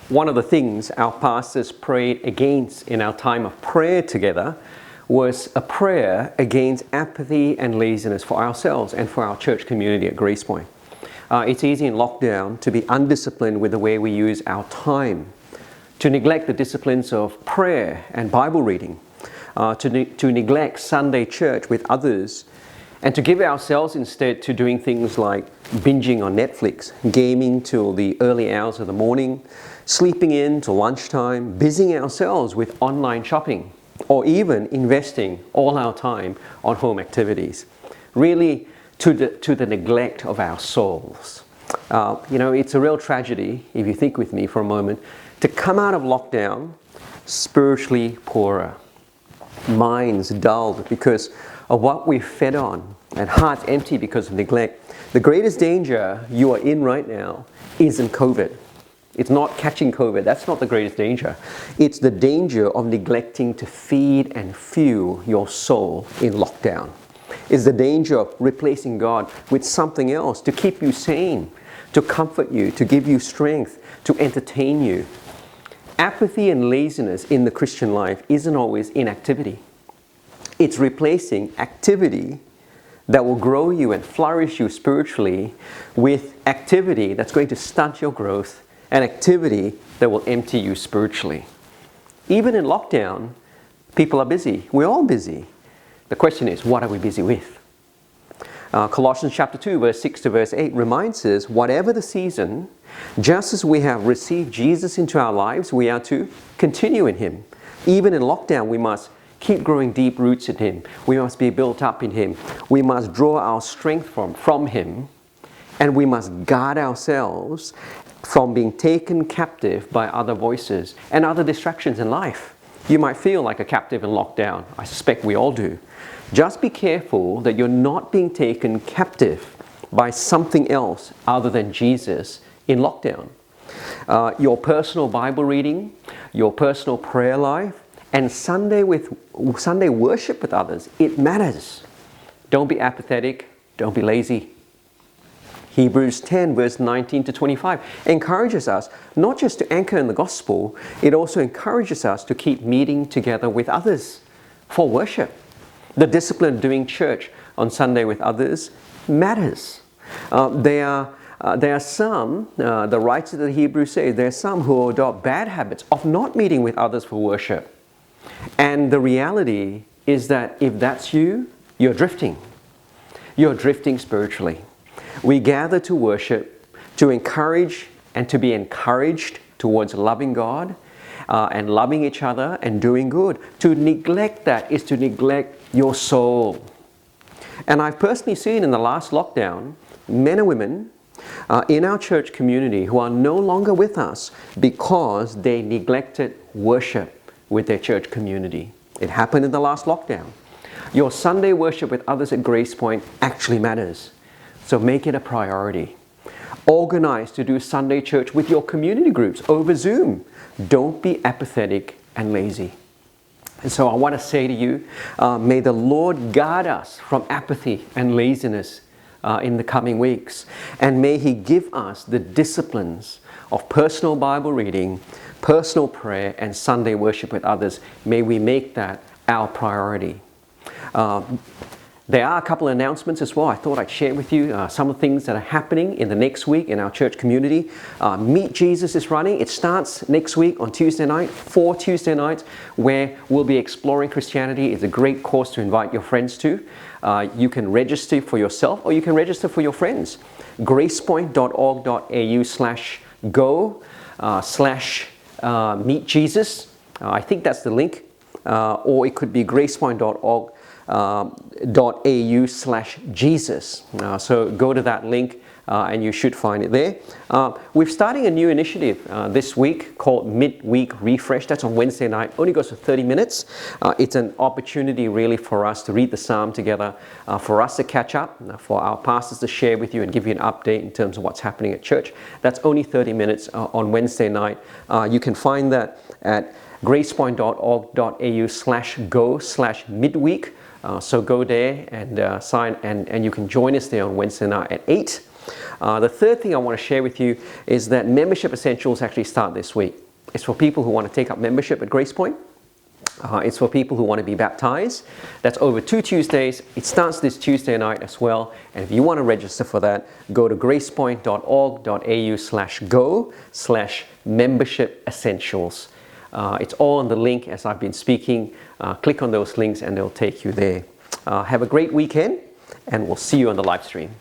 one of the things our pastors prayed against in our time of prayer together was a prayer against apathy and laziness for ourselves and for our church community at Grace Point. It's easy in lockdown to be undisciplined with the way we use our time, to neglect the disciplines of prayer and Bible reading, to neglect Sunday church with others, and to give ourselves instead to doing things like binging on Netflix, gaming till the early hours of the morning, sleeping in till lunchtime, busying ourselves with online shopping, or even investing all our time on home activities. Really, to the neglect of our souls. It's a real tragedy, if you think with me for a moment, to come out of lockdown spiritually poorer, minds dulled because of what we've fed on, and hearts empty because of neglect. The greatest danger you are in right now isn't COVID. It's not catching COVID. That's not the greatest danger. It's the danger of neglecting to feed and fuel your soul in lockdown. It's the danger of replacing God with something else to keep you sane, to comfort you, to give you strength, to entertain you. Apathy and laziness in the Christian life isn't always inactivity. It's replacing activity that will grow you and flourish you spiritually with activity that's going to stunt your growth, and activity that will empty you spiritually. Even in lockdown, people are busy. We're all busy. The question is, what are we busy with? Colossians chapter 2, verse 6 to verse 8 reminds us, whatever the season, just as we have received Jesus into our lives, we are to continue in Him. Even in lockdown, we must keep growing deep roots in Him. We must be built up in Him. We must draw our strength from Him, and we must guard ourselves from being taken captive by other voices and other distractions in life. You might feel like a captive in lockdown. I suspect we all do. Just be careful that you're not being taken captive by something else other than Jesus in lockdown. Your personal Bible reading, your personal prayer life, and Sunday worship with others, it matters. Don't be apathetic. Don't be lazy. Hebrews 10 verse 19 to 25 encourages us not just to anchor in the gospel, it also encourages us to keep meeting together with others for worship. The discipline of doing church on Sunday with others matters. There are some, the writer of the Hebrews say, there are some who adopt bad habits of not meeting with others for worship. And the reality is that if that's you, you're drifting. You're drifting spiritually. We gather to worship, to encourage and to be encouraged towards loving God and loving each other and doing good. To neglect that is to neglect your soul. And I've personally seen in the last lockdown, men and women in our church community who are no longer with us because they neglected worship with their church community. It happened in the last lockdown. Your Sunday worship with others at Grace Point actually matters. So make it a priority. Organize to do Sunday church with your community groups over Zoom. Don't be apathetic and lazy. And so I want to say to you, may the Lord guard us from apathy and laziness in the coming weeks. And may He give us the disciplines of personal Bible reading, personal prayer, and Sunday worship with others. May we make that our priority. There are a couple of announcements as well. I thought I'd share with you some of the things that are happening in the next week in our church community. Meet Jesus is running. It starts next week on Tuesday night, 4 Tuesday nights, where we'll be exploring Christianity. It's a great course to invite your friends to. You can register for yourself or you can register for your friends. gracepoint.org.au/go/meet Jesus. I think that's the link. Or it could be gracepoint.org.au/Jesus. So go to that link and you should find it there. We're starting a new initiative this week called Midweek Refresh. That's on Wednesday night. Only goes for 30 minutes. It's an opportunity really for us to read the Psalm together, for us to catch up, for our pastors to share with you and give you an update in terms of what's happening at church. That's only 30 minutes on Wednesday night. You can find that at gracepoint.org.au/go/midweek. So go there and sign, and you can join us there on Wednesday night at 8. The third thing I want to share with you is that membership essentials actually start this week. It's for people who want to take up membership at Grace Point. It's for people who want to be baptized. That's over 2 Tuesdays. It starts this Tuesday night as well. And if you want to register for that, go to gracepoint.org.au/go/membership essentials. It's all on the link as I've been speaking. Click on those links and they'll take you there. Have a great weekend, and we'll see you on the live stream.